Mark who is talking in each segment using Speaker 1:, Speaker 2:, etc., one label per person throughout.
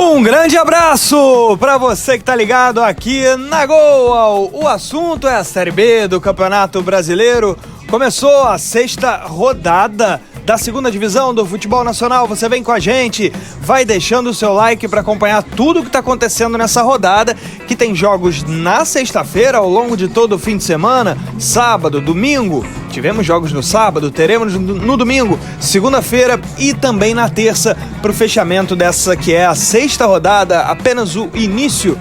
Speaker 1: Um grande abraço para você que tá ligado aqui na Goal. O assunto é a Série B do Campeonato Brasileiro. Começou a sexta rodada da segunda divisão do futebol nacional. Você vem com a gente, vai deixando o seu like para acompanhar tudo que está acontecendo nessa rodada, que tem jogos na sexta-feira, ao longo de todo o fim de semana, sábado, domingo. Tivemos jogos no sábado, teremos no domingo, segunda-feira e também na terça, para o fechamento dessa que é a sexta rodada, apenas o início.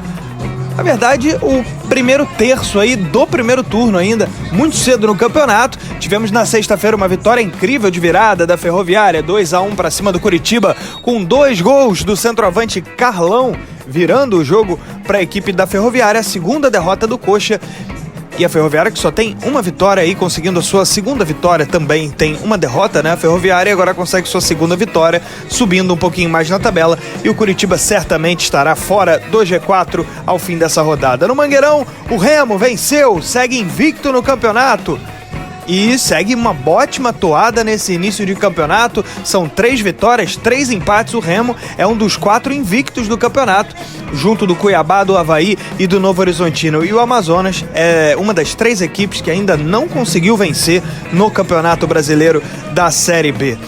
Speaker 1: Na verdade, o primeiro terço aí do primeiro turno ainda, muito cedo no campeonato. Tivemos na sexta-feira uma vitória incrível de virada da Ferroviária, 2-1 para cima do Curitiba, com 2 gols do centroavante Carlão, virando o jogo para a equipe da Ferroviária, a segunda derrota do Coxa. E a Ferroviária, que só tem uma vitória aí, conseguindo a sua segunda vitória, também tem uma derrota, né? A Ferroviária agora consegue sua segunda vitória, subindo um pouquinho mais na tabela. E o Curitiba certamente estará fora do G4 ao fim dessa rodada. No Mangueirão, o Remo venceu, segue invicto no campeonato. E segue uma ótima toada nesse início de campeonato. São 3 vitórias, 3 empates. O Remo é um dos 4 invictos do campeonato, junto do Cuiabá, do Avaí e do Novo Horizontino. E o Amazonas é uma das 3 equipes que ainda não conseguiu vencer no Campeonato Brasileiro da Série B.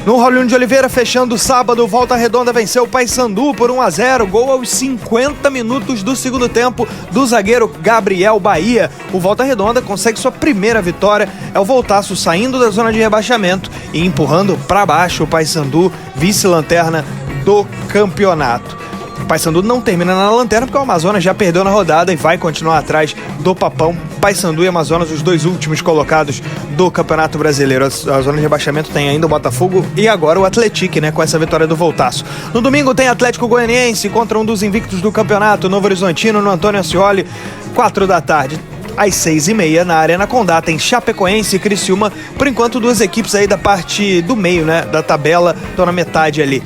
Speaker 1: No Raulino de Oliveira, fechando o sábado, Volta Redonda venceu o Paysandu por 1-0, gol aos 50 minutos do segundo tempo do zagueiro Gabriel Bahia. O Volta Redonda consegue sua primeira vitória, é o Voltaço saindo da zona de rebaixamento e empurrando para baixo o Paysandu, vice-lanterna do campeonato. O Paysandu não termina na lanterna porque o Amazonas já perdeu na rodada e vai continuar atrás do Papão. Paysandu e Amazonas, os 2 últimos colocados do Campeonato Brasileiro. A zona de rebaixamento tem ainda o Botafogo e agora o Atlético, né, com essa vitória do Voltaço. No domingo tem Atlético Goianiense contra um dos invictos do campeonato, Novo Horizontino, no Antônio Ascioli, 4 da tarde. Às 6h30, na Arena Condá, tem Chapecoense e Criciúma. Por enquanto, 2 equipes aí da parte do meio, né, da tabela, estão na metade ali.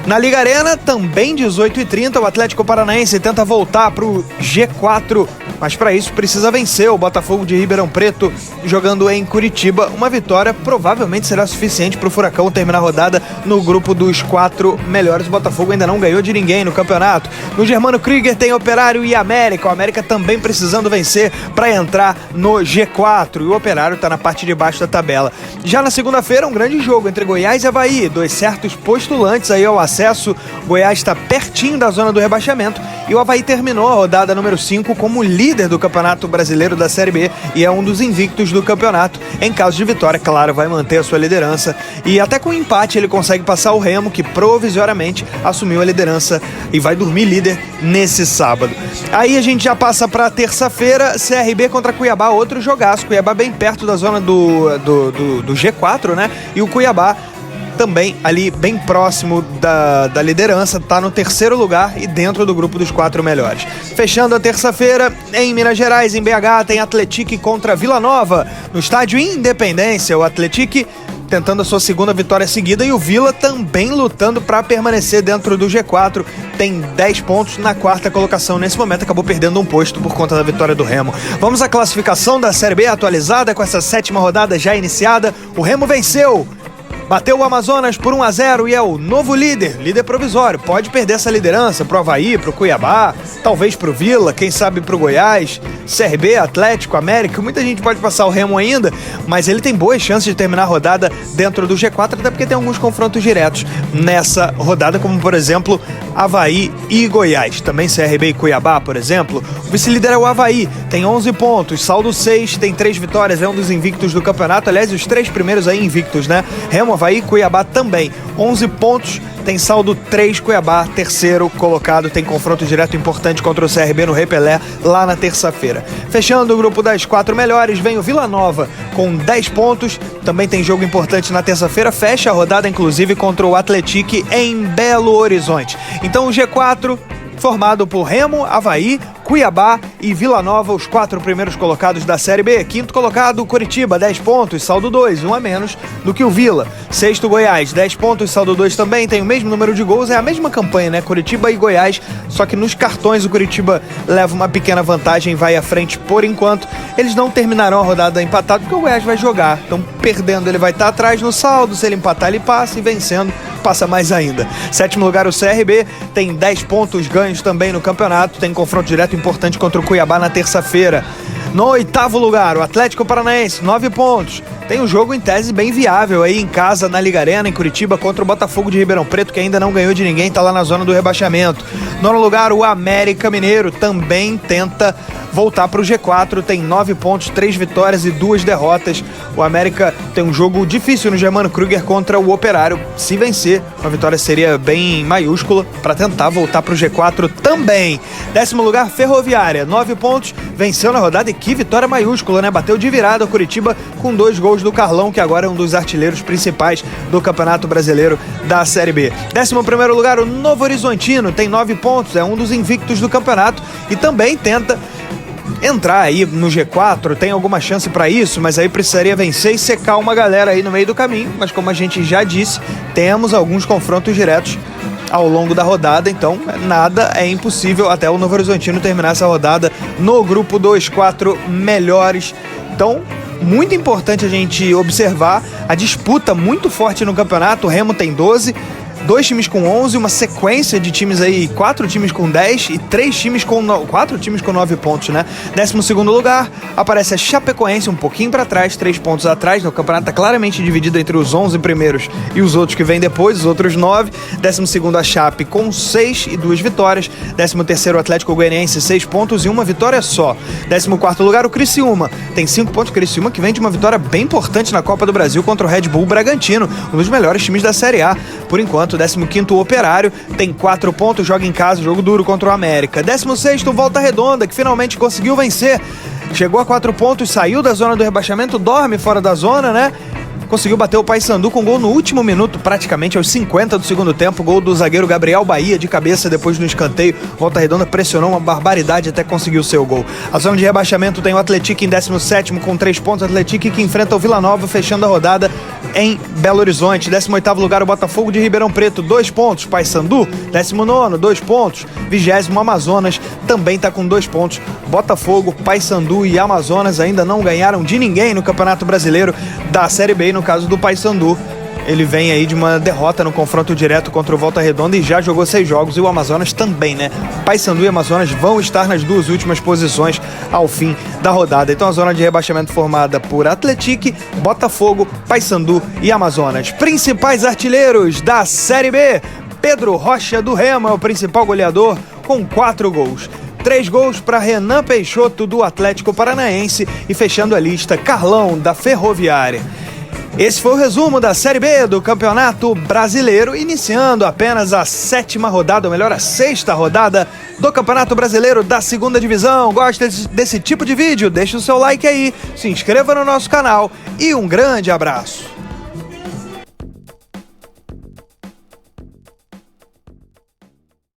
Speaker 1: Na Liga Arena, também 18h30, o Atlético Paranaense tenta voltar para o G4, mas para isso precisa vencer o Botafogo de Ribeirão Preto, jogando em Curitiba. Uma vitória provavelmente será suficiente para o Furacão terminar a rodada no grupo dos 4 melhores. O Botafogo ainda não ganhou de ninguém no campeonato. No Germano Krieger tem Operário e América. O América também precisando vencer para entrar no G4. E o Operário está na parte de baixo da tabela. Já na segunda-feira, um grande jogo entre Goiás e Avaí. 2 certos postulantes aí ao acesso. Goiás está pertinho da zona do rebaixamento e o Avaí terminou a rodada número 5 como líder do Campeonato Brasileiro da Série B e é um dos invictos do campeonato. Em caso de vitória, claro, vai manter a sua liderança e até com empate ele consegue passar o Remo, que provisoriamente assumiu a liderança e vai dormir líder nesse sábado. Aí a gente já passa para terça-feira, CRB contra Cuiabá, outro jogaço. Cuiabá bem perto da zona do G4, né? E o Cuiabá também ali bem próximo da liderança, está no 3º lugar e dentro do grupo dos 4 melhores. Fechando a terça-feira, em Minas Gerais, em BH, tem Atlético contra Vila Nova, no estádio Independência. O Atlético tentando a sua segunda vitória seguida e o Vila também lutando para permanecer dentro do G4. Tem 10 pontos na 4ª colocação. Nesse momento acabou perdendo um posto por conta da vitória do Remo. Vamos à classificação da Série B atualizada com essa 7ª rodada já iniciada. O Remo venceu, bateu o Amazonas por 1-0 e é o novo líder provisório. Pode perder essa liderança pro Avaí, pro Cuiabá, talvez pro Vila, quem sabe pro Goiás, CRB, Atlético, América. Muita gente pode passar o Remo ainda, mas ele tem boas chances de terminar a rodada dentro do G4, até porque tem alguns confrontos diretos nessa rodada, como por exemplo Avaí e Goiás. Também CRB e Cuiabá, por exemplo. O vice-líder é o Avaí, tem 11 pontos, saldo 6, tem 3 vitórias, é um dos invictos do campeonato. Aliás, os 3 primeiros aí invictos, né? Remo, Avaí, Cuiabá também, 11 pontos, tem saldo 3. Cuiabá, 3º colocado, tem confronto direto importante contra o CRB no Rei Pelé, lá na terça-feira. Fechando o grupo das 4 melhores, vem o Vila Nova com 10 pontos, também tem jogo importante na terça-feira, fecha a rodada inclusive contra o Atlético em Belo Horizonte. Então o G4 formado por Remo, Avaí, Cuiabá e Vila Nova, os 4 primeiros colocados da Série B. 5º colocado, Curitiba, 10 pontos, saldo 2, 1 a menos do que o Vila. 6º, Goiás, 10 pontos, saldo 2 também, tem o mesmo número de gols, é a mesma campanha, né? Curitiba e Goiás, só que nos cartões o Curitiba leva uma pequena vantagem, vai à frente por enquanto. Eles não terminarão a rodada empatado porque o Goiás vai jogar, então perdendo ele vai estar atrás no saldo, se ele empatar ele passa e vencendo passa mais ainda. Sétimo lugar, o CRB, tem 10 pontos ganhos também no campeonato, tem confronto direto importante contra o Cuiabá na terça-feira. No oitavo lugar, o Atlético Paranaense, 9 pontos. Tem um jogo em tese bem viável aí em casa, na Liga Arena, em Curitiba, contra o Botafogo de Ribeirão Preto, que ainda não ganhou de ninguém, tá lá na zona do rebaixamento. Nono lugar, o América Mineiro, também tenta voltar para o G4, tem 9 pontos, 3 vitórias e 2 derrotas. O América tem um jogo difícil no Germano Krüger contra o Operário. Se vencer, uma vitória seria bem maiúscula para tentar voltar para o G4 também. Décimo lugar, Ferroviária, 9 pontos, venceu na rodada e que vitória maiúscula, né? Bateu de virada o Curitiba com 2 gols do Carlão, que agora é um dos artilheiros principais do Campeonato Brasileiro da Série B. 11º lugar, o Novo Horizontino, tem 9 pontos, é um dos invictos do campeonato e também tenta entrar aí no G4, tem alguma chance para isso, mas aí precisaria vencer e secar uma galera aí no meio do caminho, mas como a gente já disse, temos alguns confrontos diretos ao longo da rodada, então nada é impossível até o Novo Horizontino terminar essa rodada no grupo dos 4 melhores. Então, muito importante a gente observar a disputa muito forte no campeonato. O Remo tem 12, 2 times com 11, uma sequência de times aí, 4 times com 10 e 4 times com 9 pontos, né? 12º lugar, aparece a Chapecoense um pouquinho para trás, 3 pontos atrás, no campeonato tá claramente dividido entre os 11 primeiros e os outros que vêm depois, os outros 9. 12º a Chape com 6 e 2 vitórias. 13º o Atlético Goianiense, 6 pontos e uma vitória só. 14º lugar o Criciúma, tem 5 pontos. Criciúma que vem de uma vitória bem importante na Copa do Brasil contra o Red Bull Bragantino, um dos melhores times da Série A por enquanto. 15º o Operário, tem 4 pontos, joga em casa, jogo duro contra o América. 16º Volta Redonda, que finalmente conseguiu vencer, chegou a 4 pontos, saiu da zona do rebaixamento, dorme fora da zona, né? Conseguiu bater o Paysandu com gol no último minuto, praticamente aos 50 do segundo tempo, gol do zagueiro Gabriel Bahia de cabeça depois do escanteio. Volta Redonda pressionou uma barbaridade até conseguir o seu gol. A zona de rebaixamento tem o Atlético em 17º com 3 pontos, Atlético que enfrenta o Vila Nova fechando a rodada em Belo Horizonte. 18º lugar o Botafogo de Ribeirão Preto, 2 pontos. Paysandu, 19º, 2 pontos. 20º Amazonas também tá com 2 pontos. Botafogo, Paysandu e Amazonas ainda não ganharam de ninguém no Campeonato Brasileiro da Série B. No caso do Paysandu, ele vem aí de uma derrota no confronto direto contra o Volta Redonda e já jogou 6 jogos, e o Amazonas também, né? Paysandu e Amazonas vão estar nas 2 últimas posições ao fim da rodada. Então a zona de rebaixamento formada por Atlético, Botafogo, Paysandu e Amazonas. Principais artilheiros da Série B: Pedro Rocha do Remo é o principal goleador com 4 gols. 3 gols para Renan Peixoto do Atlético Paranaense e fechando a lista, Carlão da Ferroviária. Esse foi o resumo da Série B do Campeonato Brasileiro, iniciando apenas a 7ª rodada, ou melhor, a 6ª rodada do Campeonato Brasileiro da 2ª Divisão. Gosta desse tipo de vídeo? Deixa o seu like aí, se inscreva no nosso canal e um grande abraço.